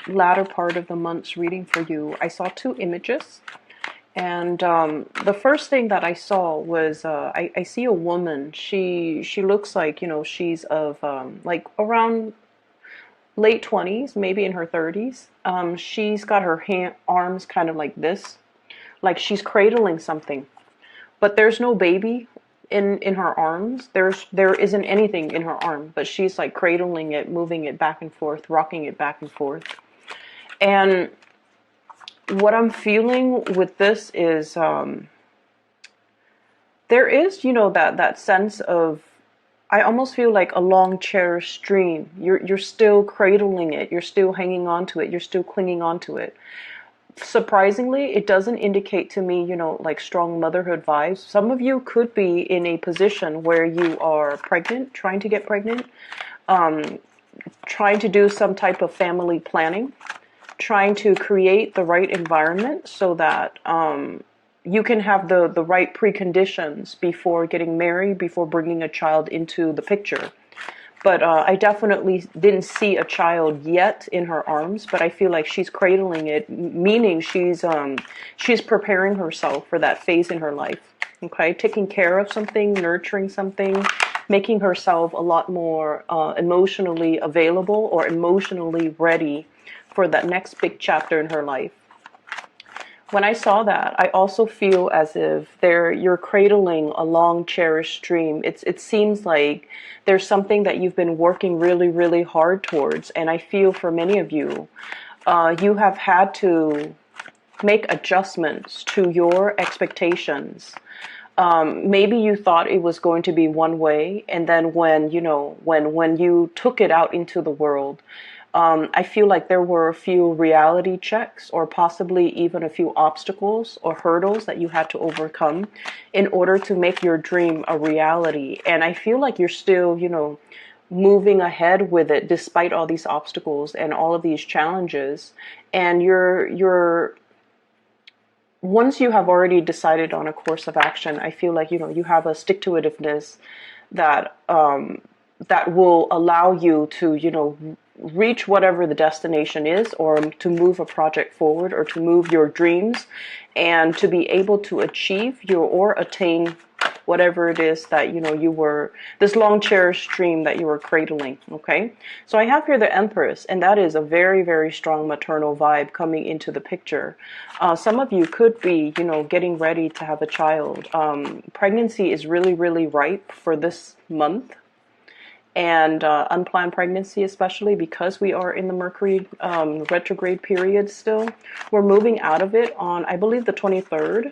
latter part of the month's reading for you, I saw two images. And the first thing that I saw was I see a woman. She looks like, she's of like around late 20s, maybe in her 30s. She's got her arms kind of like this, like she's cradling something. But there's no baby in her arms. There isn't anything in her arm, but she's like cradling it, moving it back and forth, rocking it back and forth. And what I'm feeling with this is there is, that sense of, I almost feel like a long cherished dream. You're still cradling it. You're still hanging on to it. You're still clinging on to it. Surprisingly, it doesn't indicate to me, like strong motherhood vibes. Some of you could be in a position where you are pregnant, trying to get pregnant, trying to do some type of family planning, trying to create the right environment so that you can have the right preconditions before getting married, before bringing a child into the picture. But I definitely didn't see a child yet in her arms, but I feel like she's cradling it, meaning she's preparing herself for that phase in her life. Okay, taking care of something, nurturing something, making herself a lot more emotionally available or emotionally ready for that next big chapter in her life. When I saw that, I also feel as if you're cradling a long cherished dream. It seems like there's something that you've been working really, really hard towards. And I feel for many of you, you have had to make adjustments to your expectations. Maybe you thought it was going to be one way, and then when you took it out into the world, I feel like there were a few reality checks or possibly even a few obstacles or hurdles that you had to overcome in order to make your dream a reality. And I feel like you're still, moving ahead with it despite all these obstacles and all of these challenges. And you're once you have already decided on a course of action, I feel like, you have a stick-to-itiveness that that will allow you to, reach whatever the destination is, or to move a project forward, or to move your dreams, and to be able to achieve or attain whatever it is that you were, this long cherished dream that you were cradling. Okay, so I have here the Empress, and that is a very, very strong maternal vibe coming into the picture. Some of you could be getting ready to have a child. Pregnancy is really, really ripe for this month, and unplanned pregnancy, especially because we are in the Mercury retrograde period still. We're moving out of it on, I believe, the 23rd.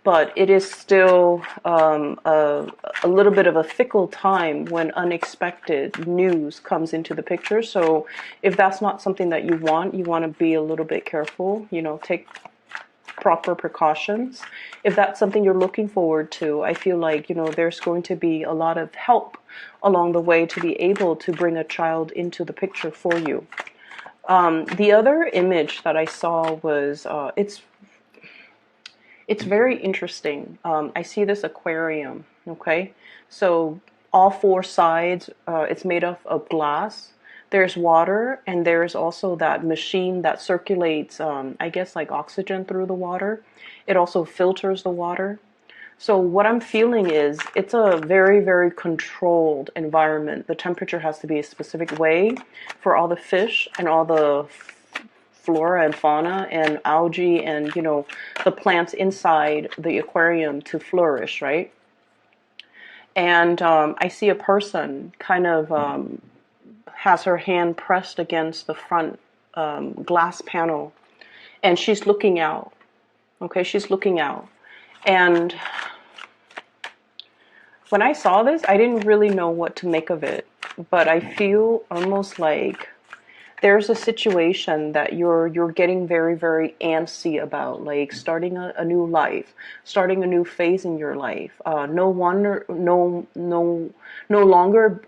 But it is still a little bit of a fickle time when unexpected news comes into the picture. So if that's not something that you want to be a little bit careful, take proper precautions. If that's something you're looking forward to, I feel like, there's going to be a lot of help along the way to be able to bring a child into the picture for you. The other image that I saw was, it's very interesting. I see this aquarium, okay? So all four sides, it's made up of glass. There's water, and there's also that machine that circulates, I guess, like oxygen through the water. It also filters the water. So what I'm feeling is it's a very, very controlled environment. The temperature has to be a specific way for all the fish and all the flora and fauna and algae and, the plants inside the aquarium to flourish, right? And I see a person kind of has her hand pressed against the front glass panel, and she's looking out. Okay, she's looking out. And when I saw this, I didn't really know what to make of it, but I feel almost like there's a situation that you're getting very, very antsy about, like starting a new life, starting a new phase in your life. No longer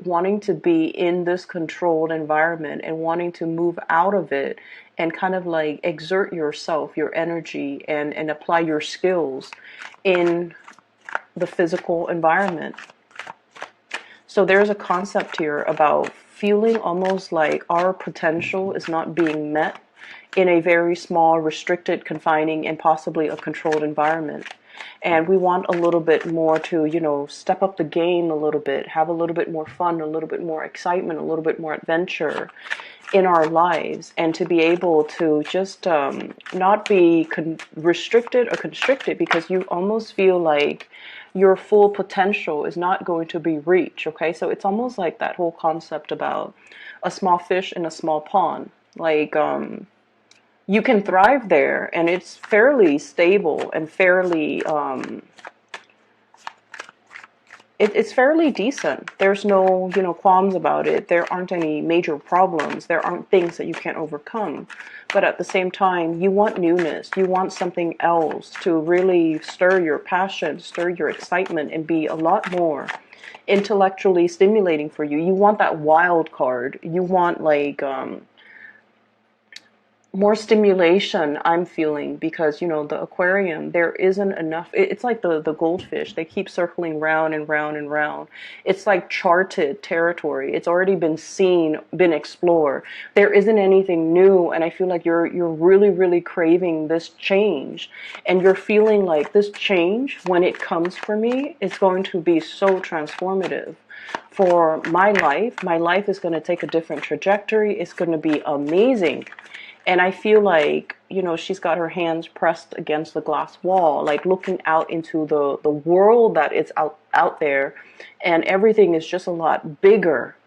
wanting to be in this controlled environment and wanting to move out of it and kind of like exert yourself, your energy, and apply your skills in the physical environment. So there's a concept here about feeling almost like our potential is not being met in a very small, restricted, confining, and possibly a controlled environment. And we want a little bit more to, step up the game a little bit, have a little bit more fun, a little bit more excitement, a little bit more adventure in our lives, and to be able to just not be restricted or constricted, because you almost feel like your full potential is not going to be reached. Okay, so it's almost like that whole concept about a small fish in a small pond. Like, you can thrive there, and it's fairly stable and fairly it's fairly decent. There's no, qualms about it. There aren't any major problems. There aren't things that you can't overcome. But at the same time, you want newness. You want something else to really stir your passion, stir your excitement, and be a lot more intellectually stimulating for you. You want that wild card. You want, like, more stimulation, I'm feeling, because the aquarium, there isn't enough. It's like the goldfish, they keep circling round and round and round. It's like charted territory. It's already been seen, been explored. There isn't anything new, and I feel like you're really, really craving this change, and you're feeling like this change, when it comes for me, is going to be so transformative for my life. My life is going to take a different trajectory. It's going to be amazing. And I feel like, she's got her hands pressed against the glass wall, like looking out into the world that is out there, and everything is just a lot bigger.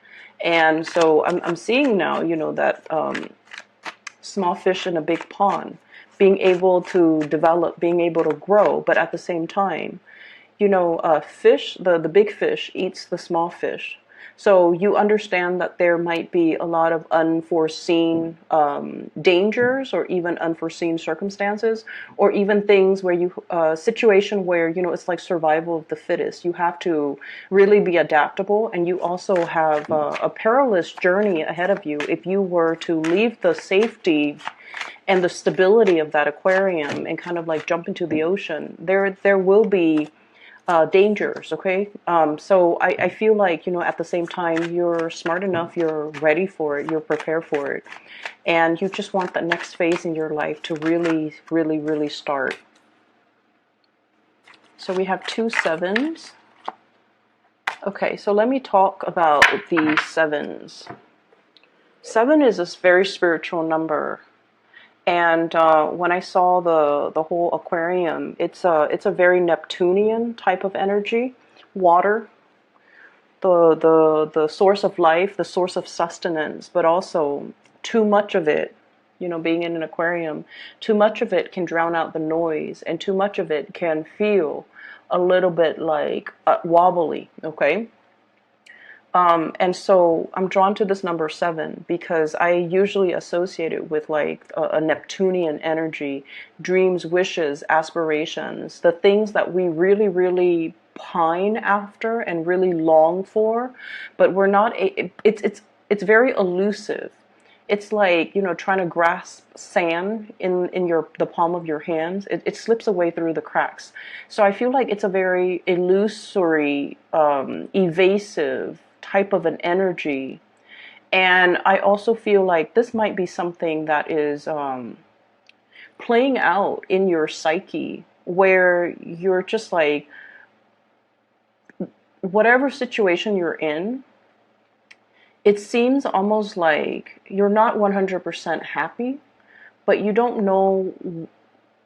And so I'm seeing now, that small fish in a big pond, being able to develop, being able to grow, but at the same time, fish, the big fish eats the small fish. So you understand that there might be a lot of unforeseen dangers, or even unforeseen circumstances, or even things where situation where, it's like survival of the fittest. You have to really be adaptable, and you also have a perilous journey ahead of you if you were to leave the safety and the stability of that aquarium and kind of like jump into the ocean. There will be dangers, okay? So I feel like, at the same time, you're smart enough, you're ready for it, you're prepared for it, and you just want the next phase in your life to really, really, really start. So we have 2 sevens. Okay, so let me talk about the sevens. 7 is this very spiritual number. And when I saw the whole aquarium, it's a very Neptunian type of energy, water, the source of life, the source of sustenance, but also too much of it, being in an aquarium, too much of it can drown out the noise, and too much of it can feel a little bit like wobbly, okay? And so I'm drawn to this number 7 because I usually associate it with like a Neptunian energy, dreams, wishes, aspirations, the things that we really, really pine after and really long for, but we're not. It's very elusive. It's like, trying to grasp sand in the palm of your hands. It slips away through the cracks. So I feel like it's a very illusory, evasive type of an energy. And I also feel like this might be something that is playing out in your psyche, where you're just like, whatever situation you're in, it seems almost like you're not 100% happy, but you don't know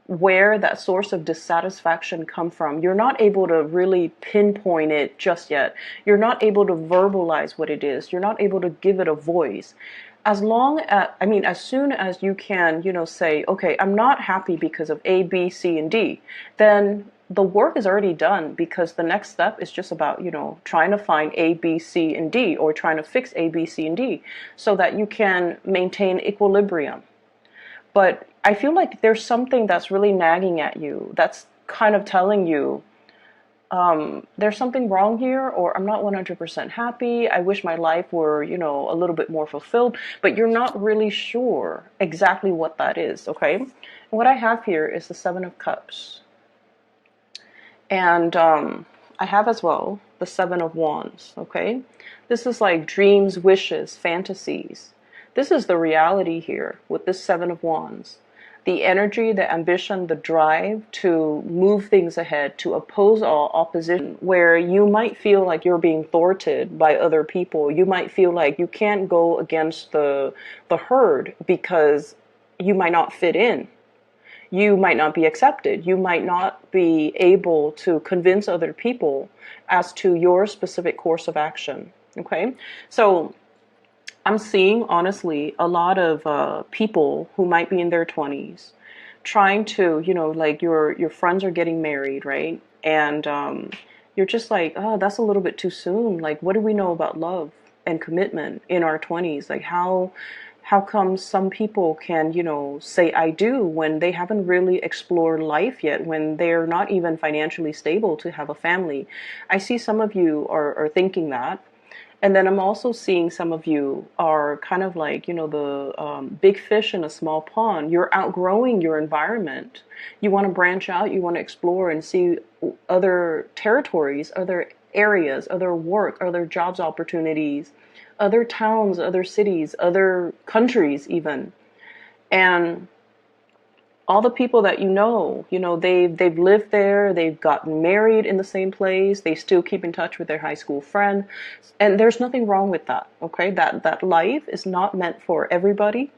where that source of dissatisfaction come from. You're not able to really pinpoint it just yet. You're not able to verbalize what it is. You're not able to give it a voice. As soon as you can, say, okay, I'm not happy because of A, B, C, and D, then the work is already done, because the next step is just about, trying to find A, B, C, and D, or trying to fix A, B, C, and D, so that you can maintain equilibrium. But I feel like there's something that's really nagging at you, that's kind of telling you, there's something wrong here, or I'm not 100% happy. I wish my life were, a little bit more fulfilled, but you're not really sure exactly what that is, okay? And what I have here is the 7 of Cups. And I have as well the Seven of Wands, okay? This is like dreams, wishes, fantasies. This is the reality here with this Seven of Wands. The energy, the ambition, the drive to move things ahead, to oppose all opposition, where you might feel like you're being thwarted by other people. You might feel like you can't go against the herd because you might not fit in. You might not be accepted. You might not be able to convince other people as to your specific course of action. Okay? So I'm seeing, honestly, a lot of people who might be in their 20s trying to, like your friends are getting married, right? And you're just like, oh, that's a little bit too soon. Like, what do we know about love and commitment in our 20s? Like, how come some people can, say I do when they haven't really explored life yet, when they're not even financially stable to have a family? I see some of you are thinking that. And then I'm also seeing some of you are kind of like, the big fish in a small pond. You're outgrowing your environment. You want to branch out. You want to explore and see other territories, other areas, other work, other jobs opportunities, other towns, other cities, other countries even. And all the people that they've lived there, they've gotten married in the same place, they still keep in touch with their high school friend, and there's nothing wrong with that, okay? That life is not meant for everybody.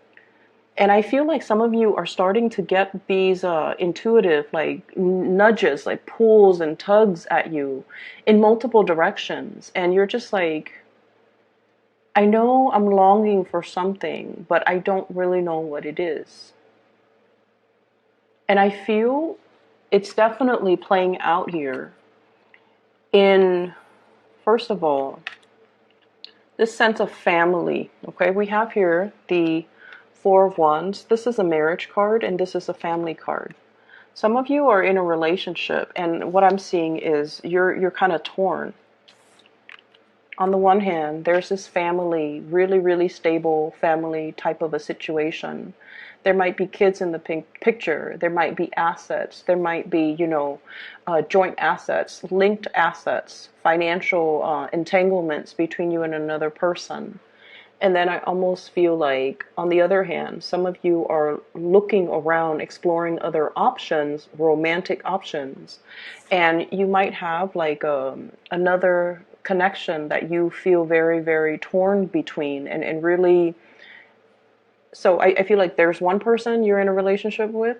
And I feel like some of you are starting to get these intuitive, like, nudges, like pulls and tugs at you in multiple directions, and you're just like, I know I'm longing for something, but I don't really know what it is. And I feel it's definitely playing out here in, first of all, this sense of family. Okay, we have here the Four of Wands. This is a marriage card, and this is a family card. Some of you are in a relationship, and what I'm seeing is you're kind of torn. On the one hand, there's this family, really, really stable family type of a situation. There might be kids in the picture. There might be assets. There might be, joint assets, linked assets, financial entanglements between you and another person. And then I almost feel like, on the other hand, some of you are looking around, exploring other options, romantic options. And you might have like another connection that you feel very, very torn between, and really. So I feel like there's one person you're in a relationship with,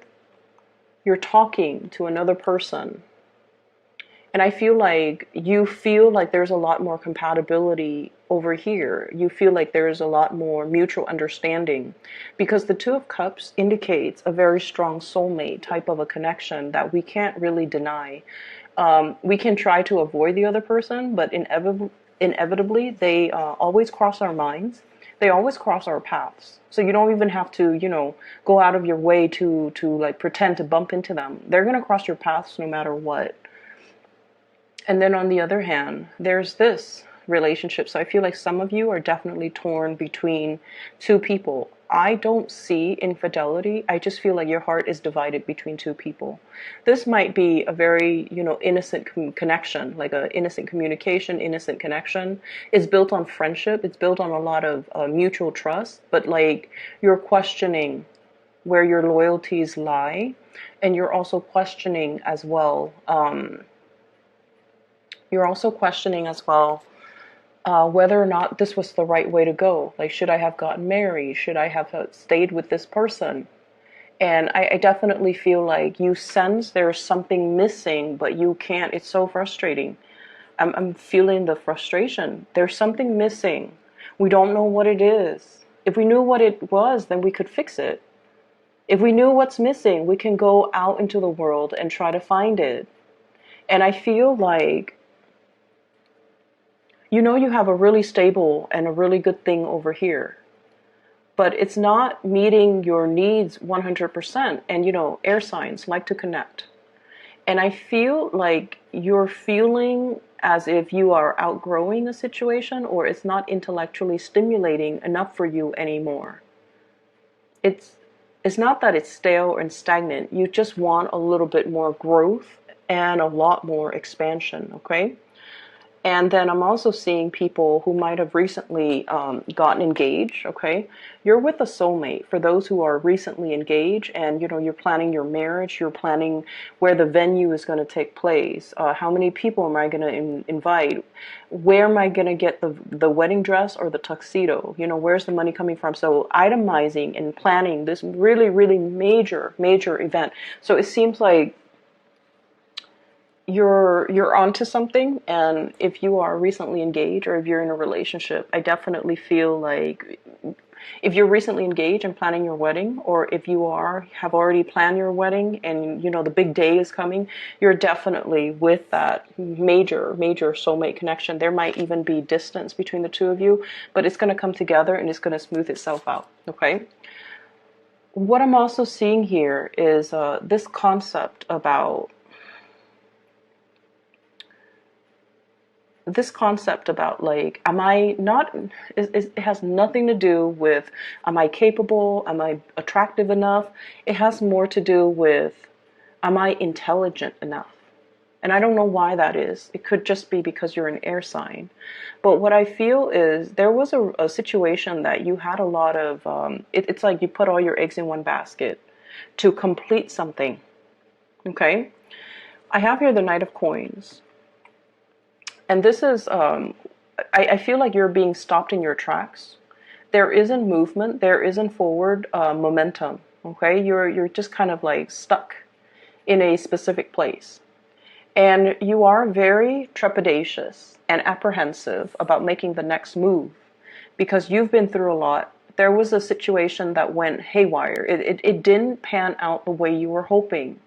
you're talking to another person, and I feel like you feel like there's a lot more compatibility over here. You feel like there's a lot more mutual understanding, because the Two of Cups indicates a very strong soulmate type of a connection that we can't really deny. We can try to avoid the other person, but inevitably they always cross our minds. They always cross our paths. So you don't even have to, go out of your way to like pretend to bump into them. They're going to cross your paths no matter what. And then on the other hand, there's this relationship. So I feel like some of you are definitely torn between two people. I don't see infidelity. I just feel like your heart is divided between two people. This might be a very, innocent connection, like an innocent communication, innocent connection. It's built on friendship. It's built on a lot of mutual trust. But like, you're questioning where your loyalties lie, and you're also questioning as well. Whether or not this was the right way to go. Like, should I have gotten married? Should I have stayed with this person? And I definitely feel like you sense there's something missing, but you can't. It's so frustrating. I'm feeling the frustration. There's something missing. We don't know what it is. If we knew what it was, then we could fix it. If we knew what's missing, we can go out into the world and try to find it. And I feel like, you have a really stable and a really good thing over here, but it's not meeting your needs 100%. And, air signs like to connect. And I feel like you're feeling as if you are outgrowing a situation, or it's not intellectually stimulating enough for you anymore. It's not that it's stale and stagnant. You just want a little bit more growth and a lot more expansion, okay? And then I'm also seeing people who might have recently gotten engaged, okay? You're with a soulmate. For those who are recently engaged and, you're planning your marriage, you're planning where the venue is going to take place. How many people am I going to invite? Where am I going to get the wedding dress or the tuxedo? Where's the money coming from? So itemizing and planning this really, really major, major event. So it seems like you're onto something, and if you are recently engaged or if you're in a relationship, I definitely feel like if you're recently engaged and planning your wedding, or if you have already planned your wedding and the big day is coming, you're definitely with that major soulmate connection. There might even be distance between the two of you, but it's going to come together and it's going to smooth itself out, okay? What I'm also seeing here is this concept about like, am I not, it has nothing to do with, am I capable, am I attractive enough? It has more to do with, am I intelligent enough? And I don't know why that is. It could just be because you're an air sign. But what I feel is there was a situation that you had a lot of, it's like you put all your eggs in one basket to complete something, okay? I have here the Knight of Coins. And this is, I feel like you're being stopped in your tracks. There isn't movement. There isn't forward momentum. Okay, you're just kind of like stuck in a specific place, and you are very trepidatious and apprehensive about making the next move because you've been through a lot. There was a situation that went haywire. It didn't pan out the way you were hoping.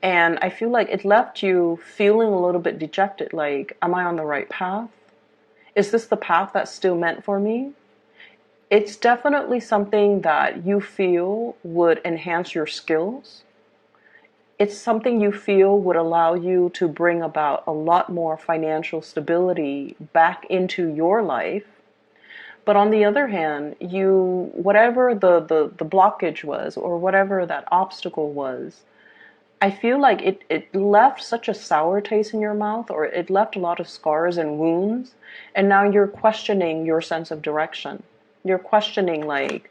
And I feel like it left you feeling a little bit dejected, like, am I on the right path? Is this the path that's still meant for me? It's definitely something that you feel would enhance your skills. It's something you feel would allow you to bring about a lot more financial stability back into your life. But on the other hand, whatever the blockage was, or whatever that obstacle was, I feel like it left such a sour taste in your mouth, or it left a lot of scars and wounds, and now you're questioning your sense of direction. You're questioning, like,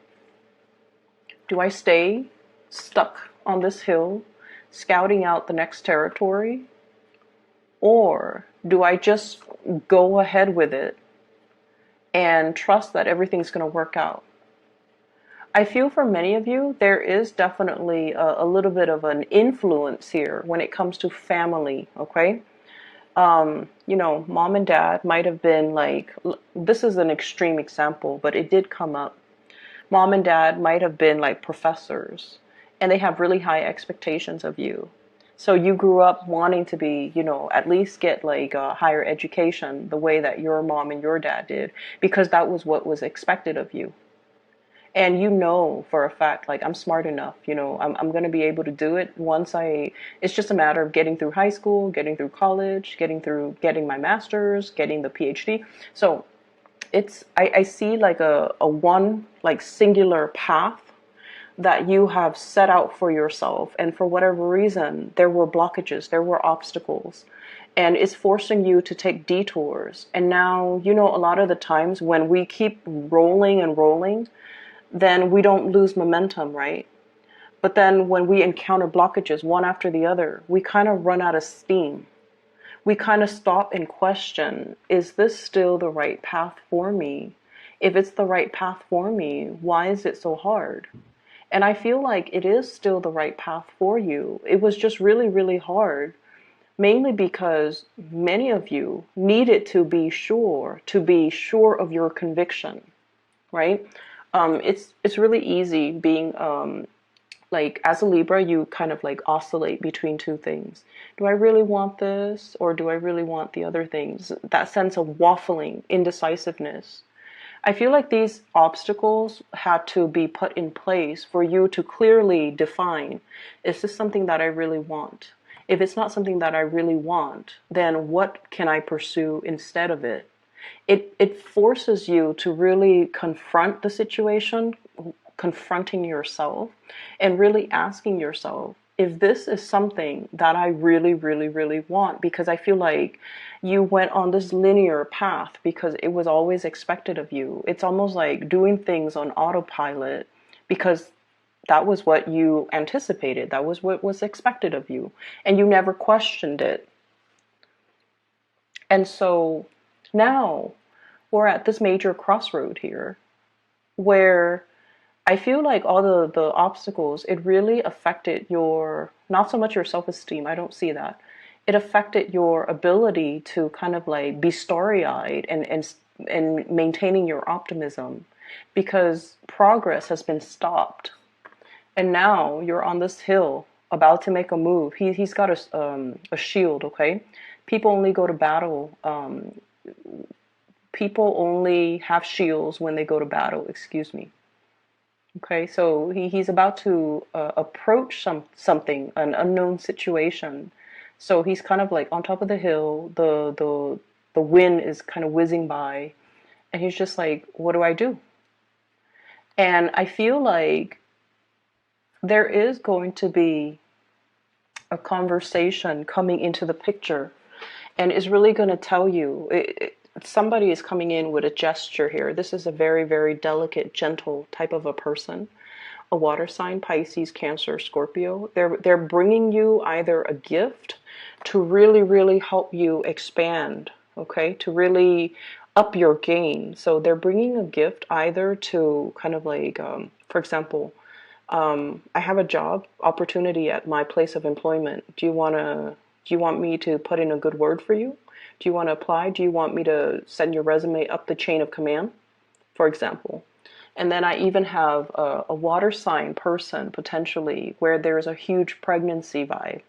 do I stay stuck on this hill, scouting out the next territory? Or do I just go ahead with it and trust that everything's going to work out? I feel for many of you, there is definitely a little bit of an influence here when it comes to family, okay? Mom and dad might have been like, this is an extreme example, but it did come up. Mom and dad might have been like professors, and they have really high expectations of you. So you grew up wanting to be, at least get like a higher education the way that your mom and your dad did, because that was what was expected of you. And for a fact, like, I'm smart enough, I'm going to be able to do it it's just a matter of getting through high school, getting through college, getting my master's, getting the PhD. So I see like a one, like, singular path that you have set out for yourself. And for whatever reason, there were blockages, there were obstacles. And it's forcing you to take detours. And now, a lot of the times when we keep rolling and rolling, then we don't lose momentum, right? But then when we encounter blockages one after the other, we kind of run out of steam. We kind of stop and question, is this still the right path for me? If it's the right path for me, why is it so hard? And I feel like it is still the right path for you. It was just really, really hard, mainly because many of you needed to be sure of your conviction, right? It's really easy being, like, as a Libra, you kind of like oscillate between two things. Do I really want this, or do I really want the other things? That sense of waffling, indecisiveness. I feel like these obstacles had to be put in place for you to clearly define, is this something that I really want? If it's not something that I really want, then what can I pursue instead of it? It forces you to really confront the situation, confronting yourself, and really asking yourself, if this is something that I really, really, really want, because I feel like you went on this linear path because it was always expected of you. It's almost like doing things on autopilot because that was what you anticipated, that was what was expected of you, and you never questioned it. And so now we're at this major crossroad here where I feel like all the obstacles, it really affected your, not so much your self-esteem, I don't see that. It affected your ability to kind of like be starry-eyed and maintaining your optimism because progress has been stopped. And now you're on this hill about to make a move. He's got a shield, okay? People only go to battle. People only have shields when they go to battle, excuse me. Okay, so he's about to approach something, an unknown situation. So he's kind of like on top of the hill. The wind is kind of whizzing by, and he's just like, "What do I do?" And I feel like there is going to be a conversation coming into the picture, and is really going to tell you. Somebody is coming in with a gesture here. This is a very, very delicate, gentle type of a person. A water sign, Pisces, Cancer, Scorpio. They're bringing you either a gift to really, really help you expand, okay? To really up your game. So they're bringing a gift either to kind of like, for example, I have a job opportunity at my place of employment. Do you want me to put in a good word for you? Do you want to apply? Do you want me to send your resume up the chain of command, for example? And then I even have a water sign person potentially where there's a huge pregnancy vibe,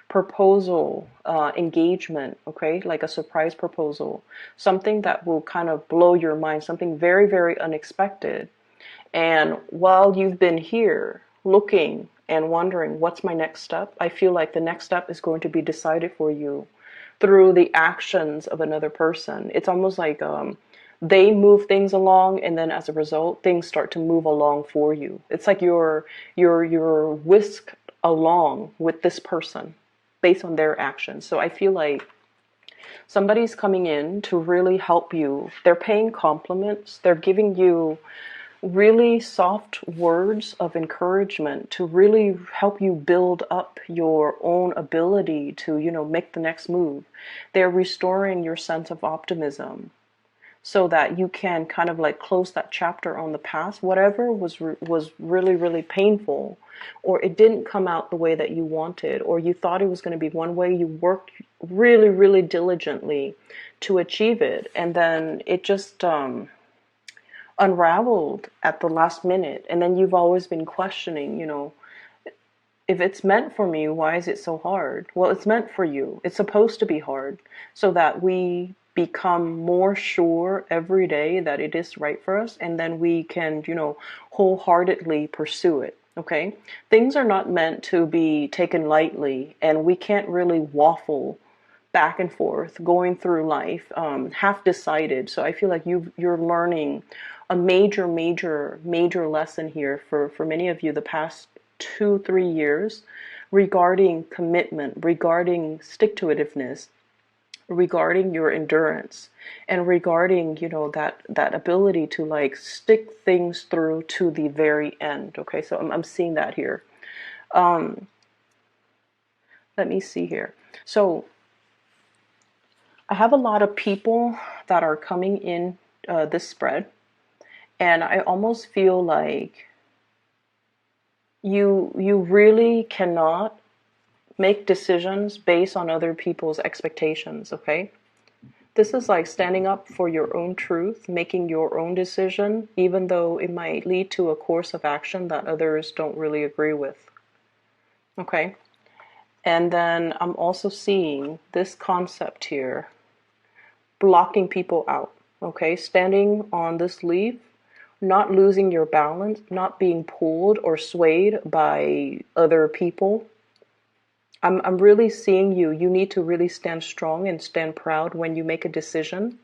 proposal, engagement, okay, like a surprise proposal, something that will kind of blow your mind, something very, very unexpected. And while you've been here looking and wondering what's my next step, I feel like the next step is going to be decided for you through the actions of another person. It's almost like they move things along, and then as a result, things start to move along for you. It's like you're whisked along with this person based on their actions. So I feel like somebody's coming in to really help you. They're paying compliments. They're giving you really soft words of encouragement to really help you build up your own ability to, make the next move. They're restoring your sense of optimism so that you can kind of like close that chapter on the past, whatever was really, really painful, or it didn't come out the way that you wanted, or you thought it was going to be one way. You worked really, really diligently to achieve it, and then it just unraveled at the last minute. And then you've always been questioning, if it's meant for me, why is it so hard? Well, it's meant for you. It's supposed to be hard so that we become more sure every day that it is right for us, and then we can, wholeheartedly pursue it. Okay? Things are not meant to be taken lightly, and we can't really waffle back and forth going through life half decided. So I feel like you're learning a major, major, major lesson here for many of you the past 2-3 years regarding commitment, regarding stick-to-itiveness, regarding your endurance, and regarding that ability to like stick things through to the very end. Okay, so I'm seeing that here. Let me see here. So I have a lot of people that are coming in this spread, and I almost feel like you really cannot make decisions based on other people's expectations, okay? This is like standing up for your own truth, making your own decision, even though it might lead to a course of action that others don't really agree with, okay? And then I'm also seeing this concept here, blocking people out, okay? Standing on this leaf, not losing your balance, not being pulled or swayed by other people. I'm really seeing you. You need to really stand strong and stand proud when you make a decision,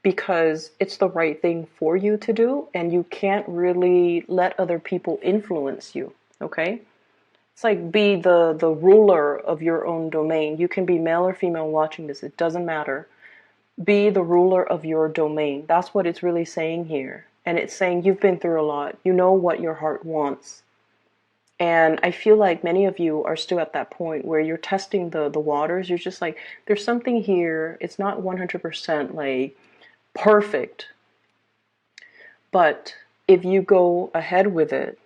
because it's the right thing for you to do, and you can't really let other people influence you, okay? It's like be the ruler of your own domain. You can be male or female watching this. It doesn't matter. Be the ruler of your domain. That's what it's really saying here. And it's saying you've been through a lot. You know what your heart wants. And I feel like many of you are still at that point where you're testing the waters. You're just like, there's something here. It's not 100% like perfect. But if you go ahead with it,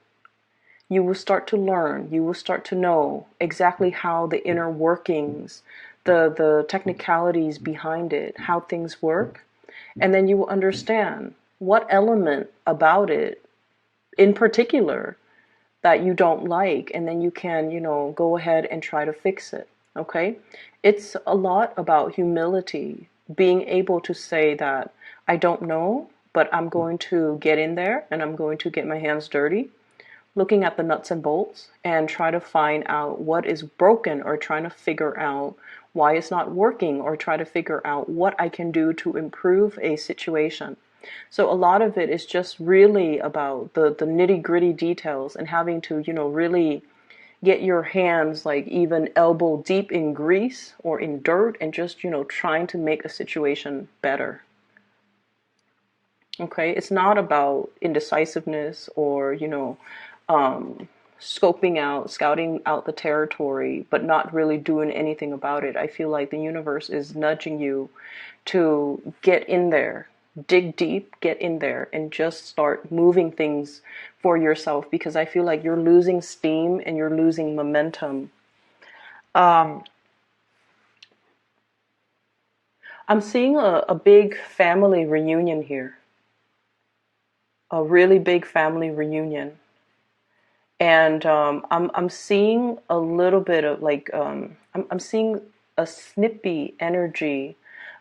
you will start to learn. You will start to know exactly how the inner workings, the technicalities behind it, how things work. And then you will understand what element about it in particular that you don't like, and then you can, go ahead and try to fix it. Okay? It's a lot about humility, being able to say that I don't know, but I'm going to get in there and I'm going to get my hands dirty, looking at the nuts and bolts and try to find out what is broken, or trying to figure out why it's not working, or try to figure out what I can do to improve a situation. So a lot of it is just really about the nitty-gritty details, and having to, really get your hands like even elbow deep in grease or in dirt, and just, trying to make a situation better. Okay, it's not about indecisiveness or, scouting out the territory, but not really doing anything about it. I feel like the universe is nudging you to get in there, dig deep, get in there, and just start moving things for yourself, because I feel like you're losing steam and you're losing momentum. I'm seeing a big family reunion here, a really big family reunion. And I'm seeing a little bit of like, I'm seeing a snippy energy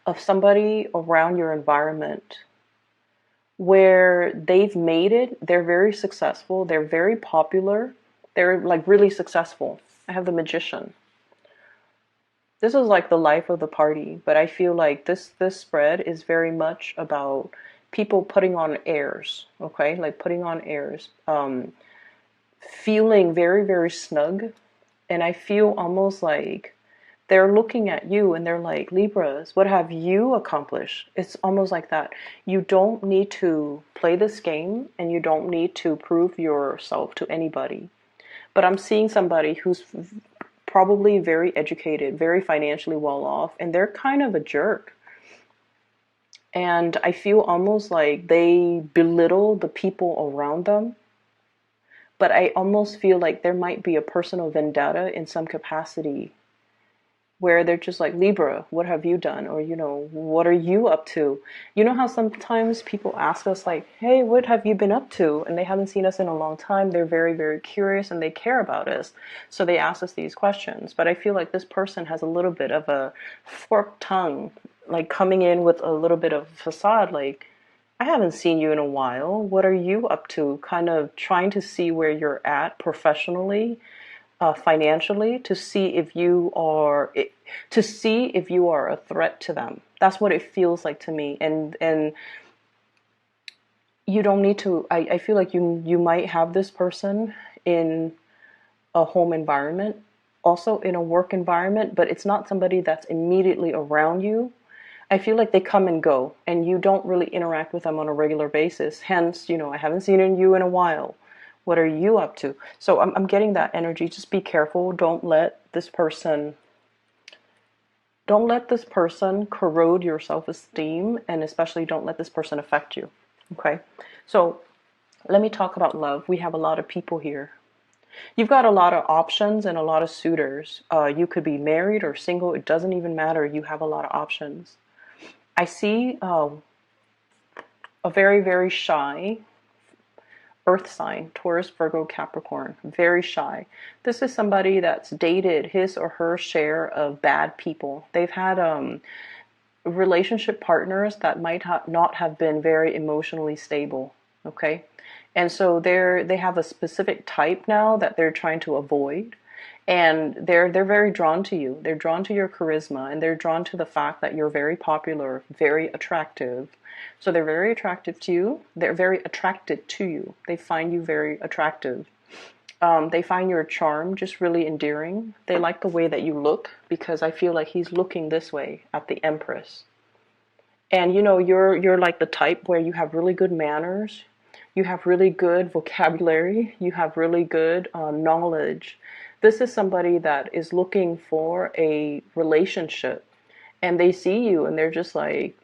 of somebody around your environment where they've made it. They're very successful. They're very popular. They're like really successful. I have the Magician. This is like the life of the party, but I feel like this spread is very much about people putting on airs, okay? Like putting on airs, feeling very, very snug. And I feel almost like they're looking at you and they're like, Libras, what have you accomplished? It's almost like that. You don't need to play this game, and you don't need to prove yourself to anybody. But I'm seeing somebody who's probably very educated, very financially well off, and they're kind of a jerk. And I feel almost like they belittle the people around them. But I almost feel like there might be a personal vendetta in some capacity, where they're just like, Libra, what have you done? Or, what are you up to? You know how sometimes people ask us like, hey, what have you been up to? And they haven't seen us in a long time. They're very, very curious and they care about us. So they ask us these questions. But I feel like this person has a little bit of a forked tongue, like coming in with a little bit of facade, like, I haven't seen you in a while. What are you up to? Kind of trying to see where you're at professionally, financially, to see if you are a threat to them. That's what it feels like to me. And you don't need to. I feel like you might have this person in a home environment, also in a work environment, but it's not somebody that's immediately around you. I feel like they come and go, and you don't really interact with them on a regular basis. Hence, I haven't seen you in a while. What are you up to? So I'm getting that energy. Just be careful. Don't let this person corrode your self-esteem, and especially don't let this person affect you. Okay? So let me talk about love. We have a lot of people here. You've got a lot of options and a lot of suitors. You could be married or single. It doesn't even matter. You have a lot of options. I see a very, very shy earth sign, Taurus, Virgo, Capricorn, very shy. This is somebody that's dated his or her share of bad people. They've had relationship partners that might not have been very emotionally stable, okay? And so they have a specific type now that they're trying to avoid. And they're very drawn to you. They're drawn to your charisma, and they're drawn to the fact that you're very popular, very attractive. So they're very attractive to you. They're very attracted to you. They find you very attractive. They find your charm just really endearing. They like the way that you look, because I feel like he's looking this way at the Empress. And you're like the type where you have really good manners, you have really good vocabulary, you have really good knowledge. This is somebody that is looking for a relationship, and they see you and they're just like,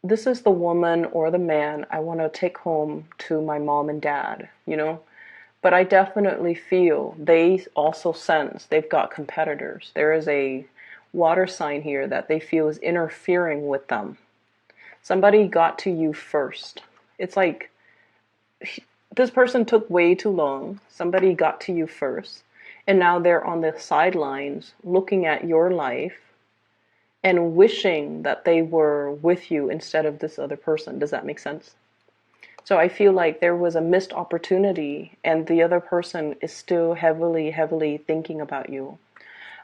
this is the woman or the man I want to take home to my mom and dad. But I definitely feel they also sense they've got competitors. There is a water sign here that they feel is interfering with them. Somebody got to you first. It's like this person took way too long. Somebody got to you first. And now they're on the sidelines looking at your life and wishing that they were with you instead of this other person. Does that make sense? So I feel like there was a missed opportunity, and the other person is still heavily, heavily thinking about you.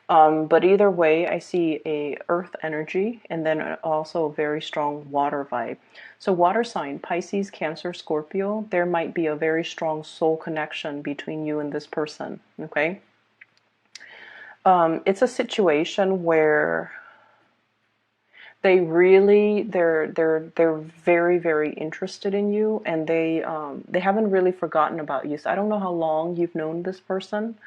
But either way, I see a earth energy and then also a very strong water vibe. So water sign, Pisces, Cancer, Scorpio, there might be a very strong soul connection between you and this person, okay? It's a situation where they're very, very interested in you, and they haven't really forgotten about you. So I don't know how long you've known this person,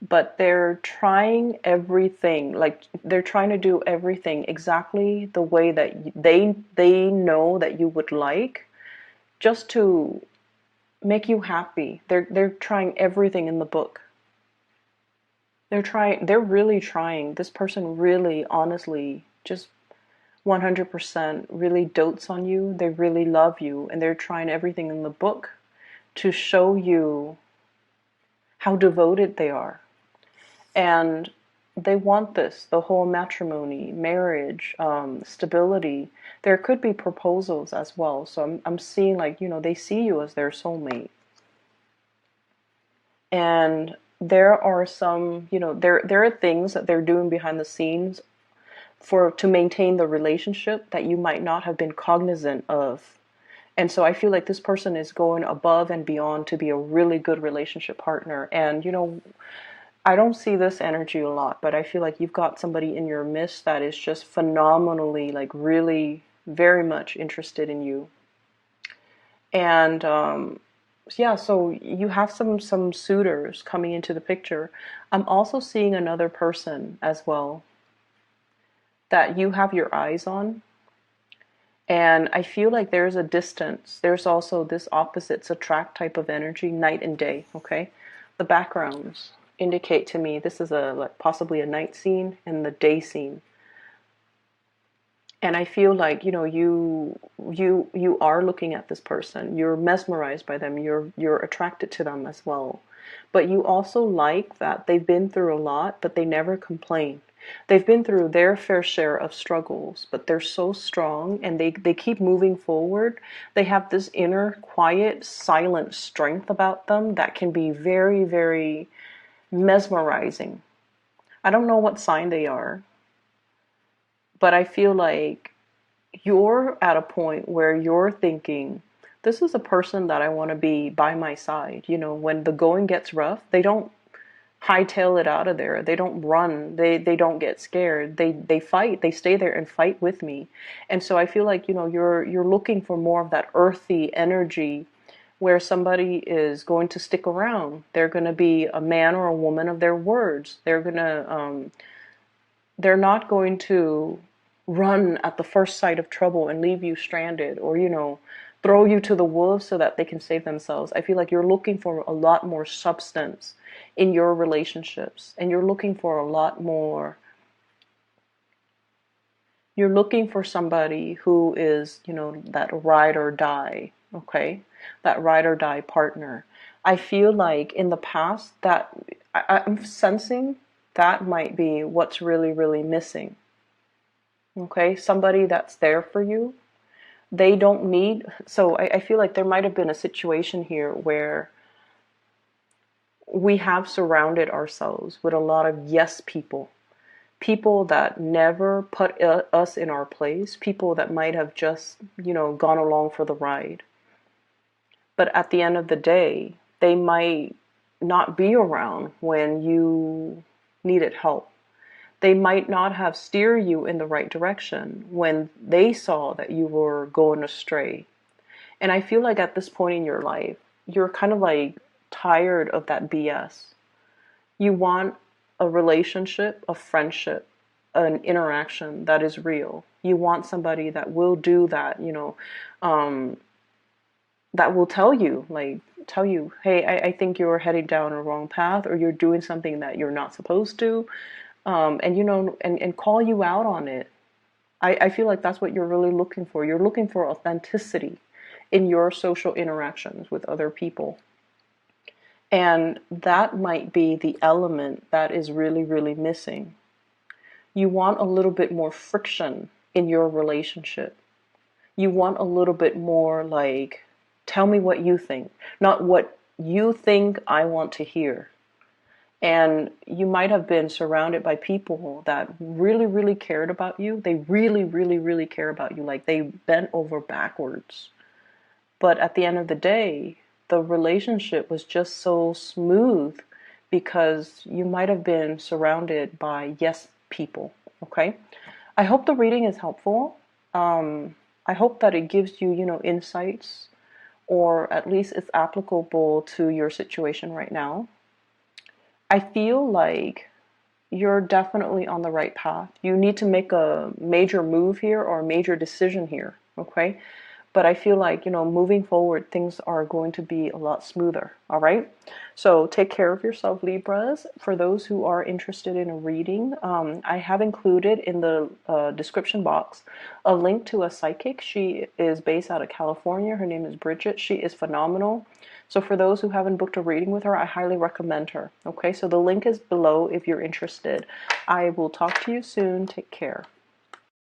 but they're trying everything. Like, they're trying to do everything exactly the way that they know that you would like, just to make you happy. They're trying everything in the book. They're really trying. This person really, honestly, just 100% really dotes on you. They really love you, and they're trying everything in the book to show you how devoted they are. And they want this, the whole matrimony, marriage, stability. There could be proposals as well. So I'm seeing, like, they see you as their soulmate. And there are some, there are things that they're doing behind the scenes to maintain the relationship that you might not have been cognizant of. And so I feel like this person is going above and beyond to be a really good relationship partner. And I don't see this energy a lot, but I feel like you've got somebody in your midst that is just phenomenally, like, really very much interested in you. And yeah, so you have some suitors coming into the picture. I'm also seeing another person as well that you have your eyes on. And I feel like there's a distance. There's also this opposites attract type of energy, night and day, okay? The backgrounds indicate to me this is possibly a night scene and the day scene. And I feel like, you are looking at this person. You're mesmerized by them. You're attracted to them as well. But you also like that they've been through a lot, but they never complain. They've been through their fair share of struggles, but they're so strong, and they keep moving forward. They have this inner, quiet, silent strength about them that can be very, very mesmerizing. I don't know what sign they are, but I feel like you're at a point where you're thinking, this is a person that I want to be by my side. When the going gets rough, they don't hightail it out of there. They don't run. They don't get scared. They fight. They stay there and fight with me. And so I feel like, you're looking for more of that earthy energy where somebody is going to stick around. They're going to be a man or a woman of their words. They're not going to run at the first sight of trouble and leave you stranded, or, throw you to the wolves so that they can save themselves. I feel like you're looking for a lot more substance in your relationships, and you're looking for a lot more. You're looking for somebody who is, that ride or die, okay? That ride or die partner. I feel like in the past that I'm sensing that might be what's really, really missing. Okay? Somebody that's there for you. They don't need, so I feel like there might have been a situation here where we have surrounded ourselves with a lot of yes people. People that never put us in our place. People that might have just, gone along for the ride. But at the end of the day, They might not be around when you needed help. They might not have steered you in the right direction when they saw that you were going astray. And I feel like at this point in your life, you're kind of like tired of that BS. You want a relationship, a friendship, an interaction that is real. You want somebody that will do that, um, that will tell you, hey, I think you're heading down a wrong path, or you're doing something that you're not supposed to, and call you out on it. I feel like that's what you're really looking for. You're looking for authenticity in your social interactions with other people. And that might be the element that is really, really missing. You want a little bit more friction in your relationship. You want a little bit more like, tell me what you think, not what you think I want to hear. And you might have been surrounded by people that really, really cared about you. They really, really, really care about you. Like they bent over backwards. But at the end of the day, the relationship was just so smooth because you might have been surrounded by yes people. Okay. I hope the reading is helpful. I hope that it gives you, insights, or at least it's applicable to your situation right now. I feel like you're definitely on the right path. You need to make a major move here or a major decision here, okay? But I feel like, moving forward, things are going to be a lot smoother, all right? So take care of yourself, Libras. For those who are interested in a reading, I have included in the description box a link to a psychic. She is based out of California. Her name is Bridget. She is phenomenal. So for those who haven't booked a reading with her, I highly recommend her. Okay, so the link is below if you're interested. I will talk to you soon. Take care.